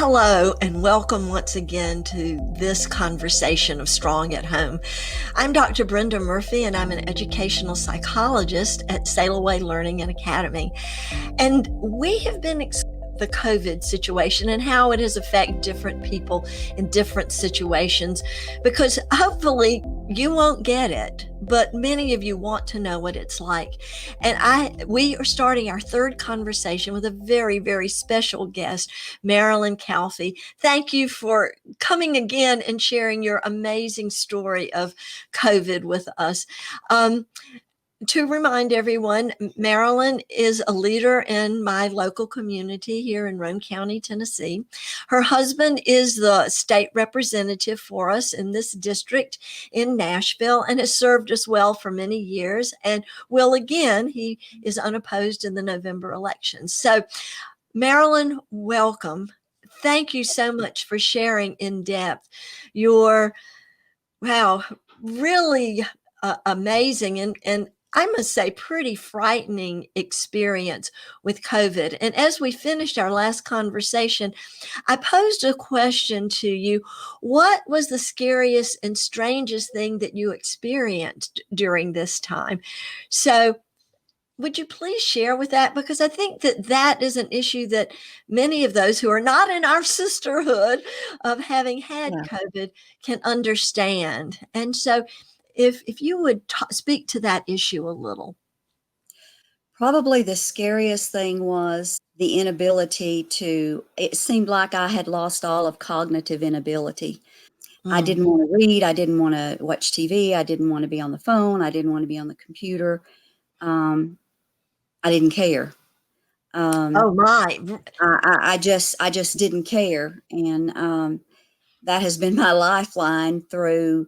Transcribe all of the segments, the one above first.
Hello, and welcome once again to this conversation of Strong at Home. I'm Dr. Brenda Murphy, and I'm an educational psychologist at Sail Away Learning and Academy. And we have been the COVID situation and how it has affected different people in different situations, because hopefully you won't get it, but many of you want to know what it's like. And we are starting our third conversation with a very, very special guest, Marilyn Calfee. Thank you for coming again and sharing your amazing story of COVID with us. To remind everyone, Marilyn is a leader in my local community here in Roane County, Tennessee. Her husband is the state representative for us in this district in Nashville and has served us well for many years and will again. He is unopposed in the November elections. So, Marilyn, welcome. Thank you so much for sharing in depth your, wow, really amazing and I must say, pretty frightening experience with COVID. And as we finished our last conversation, I posed a question to you. What was the scariest and strangest thing that you experienced during this time? So, would you please share with that? Because I think that that is an issue that many of those who are not in our sisterhood of having had COVID can understand. And so, if you would speak to that issue a little. Probably the scariest thing was the inability it seemed like I had lost all of cognitive inability. I didn't want to read. I didn't want to watch TV. I didn't want to be on the phone. I didn't want to be on the computer. I didn't care. Oh my! I just didn't care, and that has been my lifeline for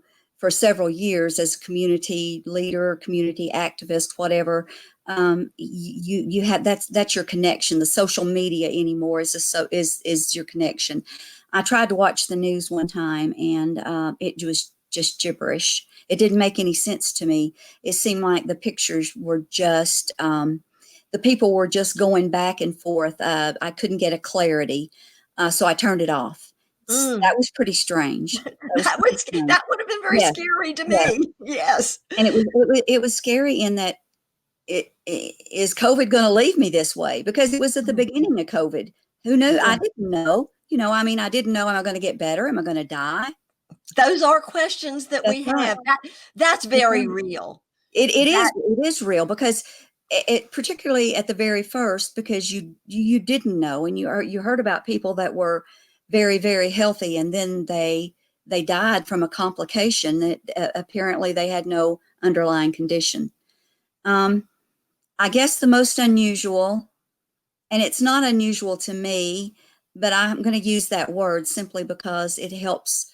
several years as a community leader, community activist, whatever. You have that's your connection. The social media anymore is your connection. I tried to watch the news one time, and it was just gibberish. It didn't make any sense to me. It seemed like the pictures were just the people were just going back and forth. I couldn't get a clarity, so I turned it off. That was pretty strange. That would have been very scary to me. Yes. And it was scary in that is COVID going to leave me this way? Because it was at the beginning of COVID. Who knew? I didn't know. I didn't know, am I going to get better? Am I going to die? Those are questions that we have. That's very real. It is real because it particularly at the very first, because you didn't know, and you heard about people that were very, very healthy, and then they died from a complication that apparently they had no underlying condition. I guess the most unusual, and it's not unusual to me, but I'm going to use that word simply because it helps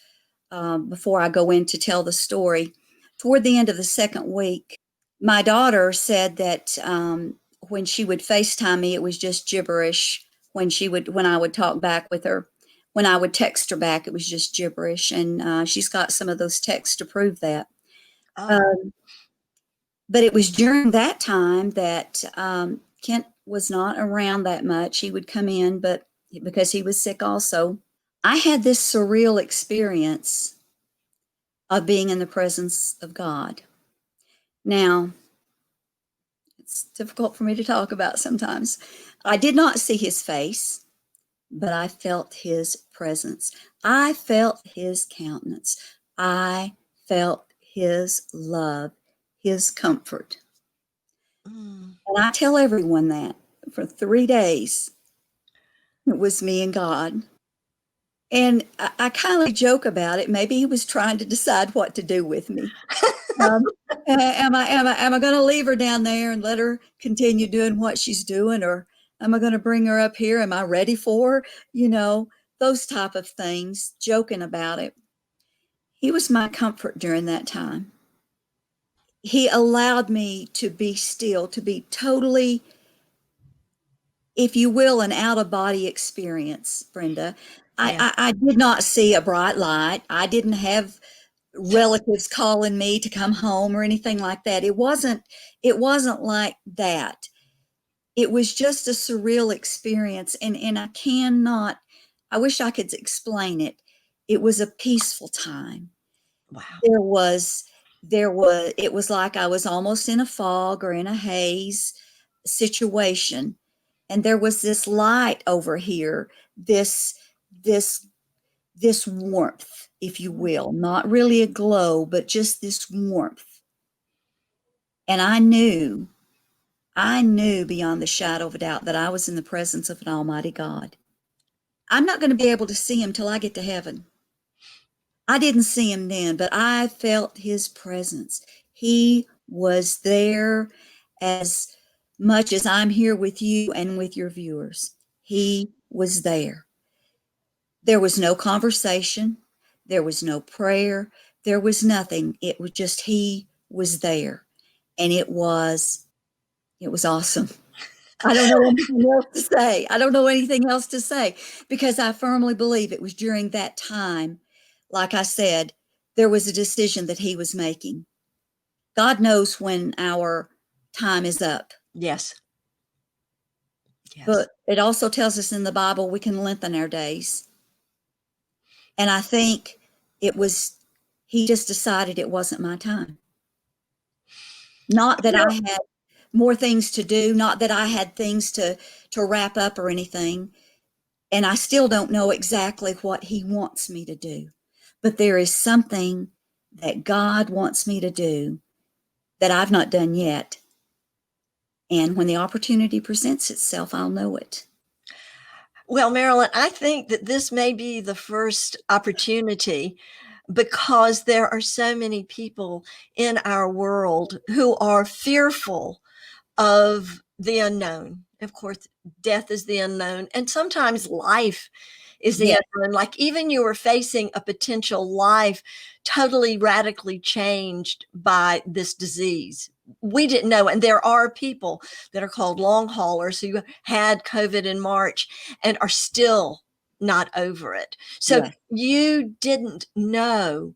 before I go in to tell the story. Toward the end of the second week, my daughter said that when she would FaceTime me, it was just gibberish. When I would talk back with her, when I would text her back, it was just gibberish. And she's got some of those texts to prove that. But it was during that time that Kent was not around that much. He would come in, but because he was sick also. I had this surreal experience of being in the presence of God. Now, it's difficult for me to talk about sometimes. I did not see his face, but I felt his presence. I felt his countenance. I felt his love, his comfort. And I tell everyone that for 3 days, it was me and God. And I kind of joke about it. Maybe he was trying to decide what to do with me. Am I going to leave her down there and let her continue doing what she's doing, or am I going to bring her up here? Am I ready for her? Those type of things, joking about it. He was my comfort during that time. He allowed me to be still, to be totally, if you will, an out-of-body experience, Brenda. I did not see a bright light. I didn't have relatives calling me to come home or anything like that. It wasn't like that. It was just a surreal experience, and I cannot I wish I could explain it. It was a peaceful time. Wow. It was like I was almost in a fog or in a haze situation. And there was this light over here, this, this, this warmth, if you will, not really a glow, but just this warmth. And I knew beyond the shadow of a doubt that I was in the presence of an almighty God. I'm not going to be able to see him till I get to heaven. I didn't see him then, but I felt his presence. He was there as much as I'm here with you and with your viewers. He was there. There was no conversation. There was no prayer. There was nothing. It was just he was there. And it was awesome. I don't know anything else to say. I don't know anything else to say because I firmly believe it was during that time, like I said, there was a decision that he was making. God knows when our time is up. Yes. Yes. But it also tells us in the Bible we can lengthen our days. And I think he just decided it wasn't my time. Not that I had more things to do, not that I had things to wrap up or anything. And I still don't know exactly what he wants me to do. But there is something that God wants me to do that I've not done yet. And when the opportunity presents itself, I'll know it. Well, Marilyn, I think that this may be the first opportunity because there are so many people in our world who are fearful of the unknown. Of course, death is the unknown, and sometimes life is the unknown. Like even you were facing a potential life totally radically changed by this disease. We didn't know. And there are people that are called long haulers who had COVID in March and are still not over it. So you didn't know.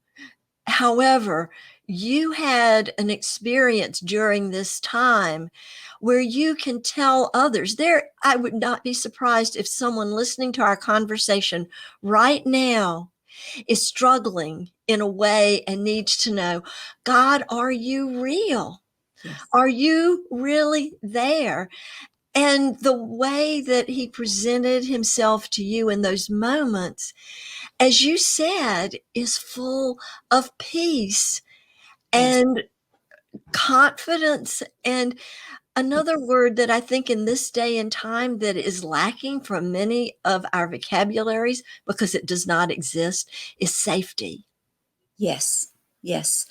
However, you had an experience during this time where you can tell others. I would not be surprised if someone listening to our conversation right now is struggling in a way and needs to know, God, are you real? Yes. Are you really there? And the way that he presented himself to you in those moments, as you said, is full of peace and confidence. And another word that I think in this day and time that is lacking from many of our vocabularies because it does not exist is safety. Yes. Yes.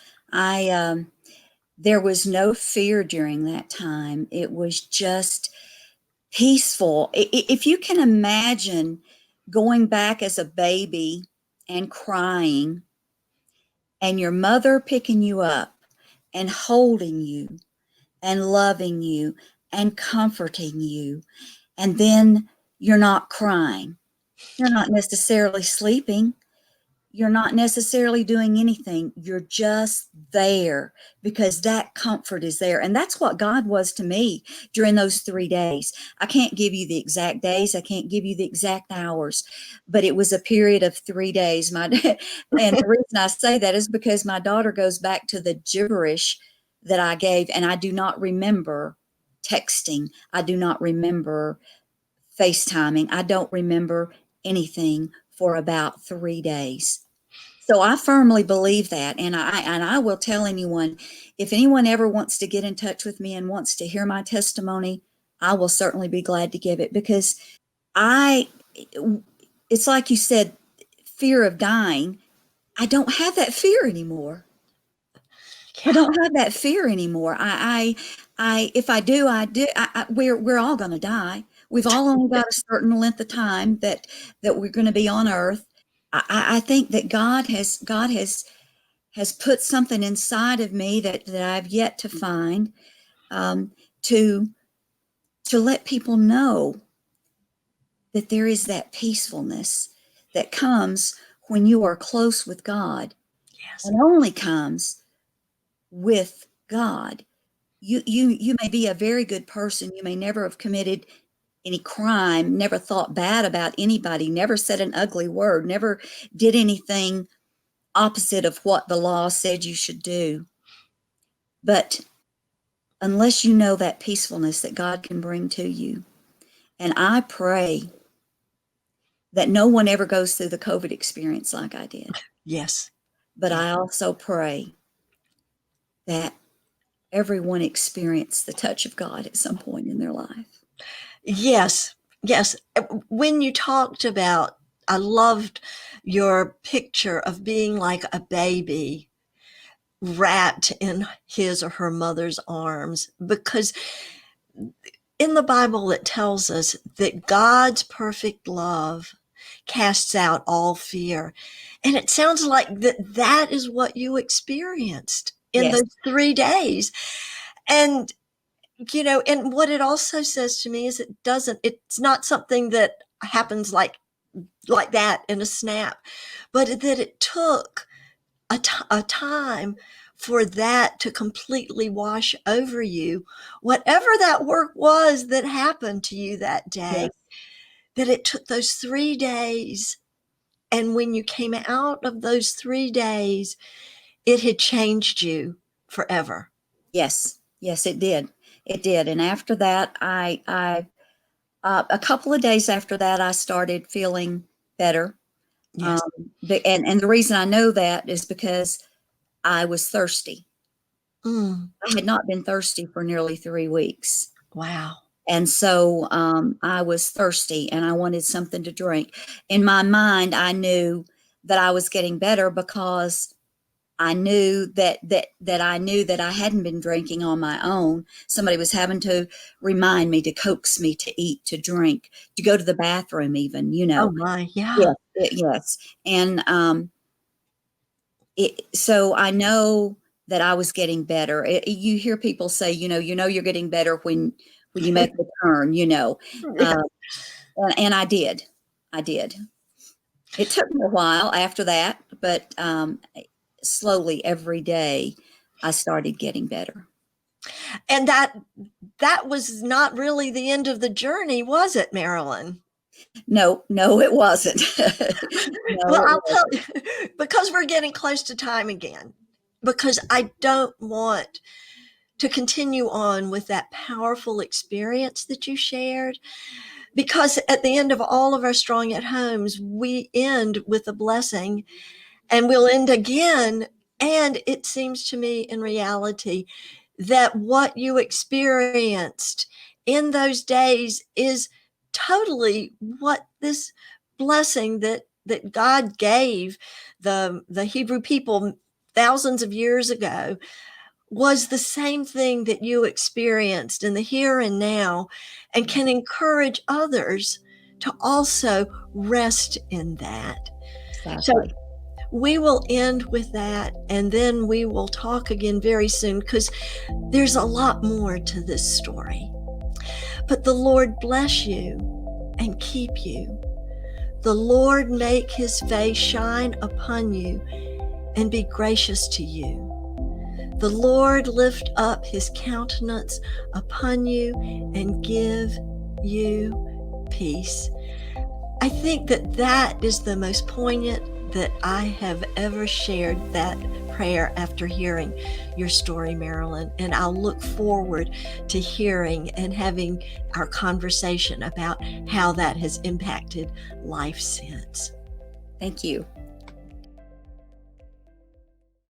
There was no fear during that time. It was just peaceful. If you can imagine going back as a baby and crying and your mother picking you up and holding you and loving you and comforting you, and then you're not crying. You're not necessarily sleeping. You're not necessarily doing anything. You're just there because that comfort is there. And that's what God was to me during those 3 days. I can't give you the exact days. I can't give you the exact hours, but it was a period of 3 days. And the reason I say that is because my daughter goes back to the gibberish that I gave, and I do not remember texting. I do not remember FaceTiming. I don't remember anything for about 3 days. So I firmly believe that. And I will tell anyone, if anyone ever wants to get in touch with me and wants to hear my testimony, I will certainly be glad to give it because it's like you said, fear of dying. I don't have that fear anymore. I don't have that fear anymore. If I do, we're all going to die. We've all only got a certain length of time that we're going to be on earth. I think that God has put something inside of me that I've yet to find, to let people know that there is that peacefulness that comes when you are close with God. Yes. And only comes with God. You may be a very good person. You may never have committed any crime, never thought bad about anybody, never said an ugly word, never did anything opposite of what the law said you should do. But unless you know that peacefulness that God can bring to you, and I pray that no one ever goes through the COVID experience like I did. Yes. But I also pray that everyone experienced the touch of God at some point in their life. Yes. Yes. When you talked about, I loved your picture of being like a baby wrapped in his or her mother's arms, because in the Bible it tells us that God's perfect love casts out all fear. And it sounds like that is what you experienced in Yes. those 3 days. And, and what it also says to me is it's not something that happens like that in a snap, but that it took a time for that to completely wash over you, whatever that work was that happened to you that day. Yes. That it took those 3 days, and when you came out of those 3 days, it had changed you forever. Yes. Yes, it did. It did. And after that, I a couple of days after that, I started feeling better. Yes. And the reason I know that is because I was thirsty. Mm. I had not been thirsty for nearly 3 weeks. Wow. And so I was thirsty and I wanted something to drink. In my mind, I knew that I was getting better because I knew that I hadn't been drinking on my own. Somebody was having to remind me, to coax me to eat, to drink, to go to the bathroom even, Oh my, yeah. Yes, yes. And so I know that I was getting better. You hear people say, you're getting better when you make the turn, Yeah. and I did. It took me a while after that, but slowly every day I started getting better. And that was not really the end of the journey, was it, Marilyn? No, it wasn't. Well, I'll tell you, because we're getting close to time again, because I don't want to continue on with that powerful experience that you shared, because at the end of all of our Strong at Homes, we end with a blessing, and we'll end again. And it seems to me in reality that what you experienced in those days is totally what this blessing that God gave the Hebrew people thousands of years ago was the same thing that you experienced in the here and now, and can encourage others to also rest in that. Exactly. So we will end with that, and then we will talk again very soon, because there's a lot more to this story. But the Lord bless you and keep you. The Lord make his face shine upon you and be gracious to you. The Lord lift up his countenance upon you and give you peace. I think that is the most poignant that I have ever shared that prayer after hearing your story, Marilyn. And I'll look forward to hearing and having our conversation about how that has impacted life since. Thank you.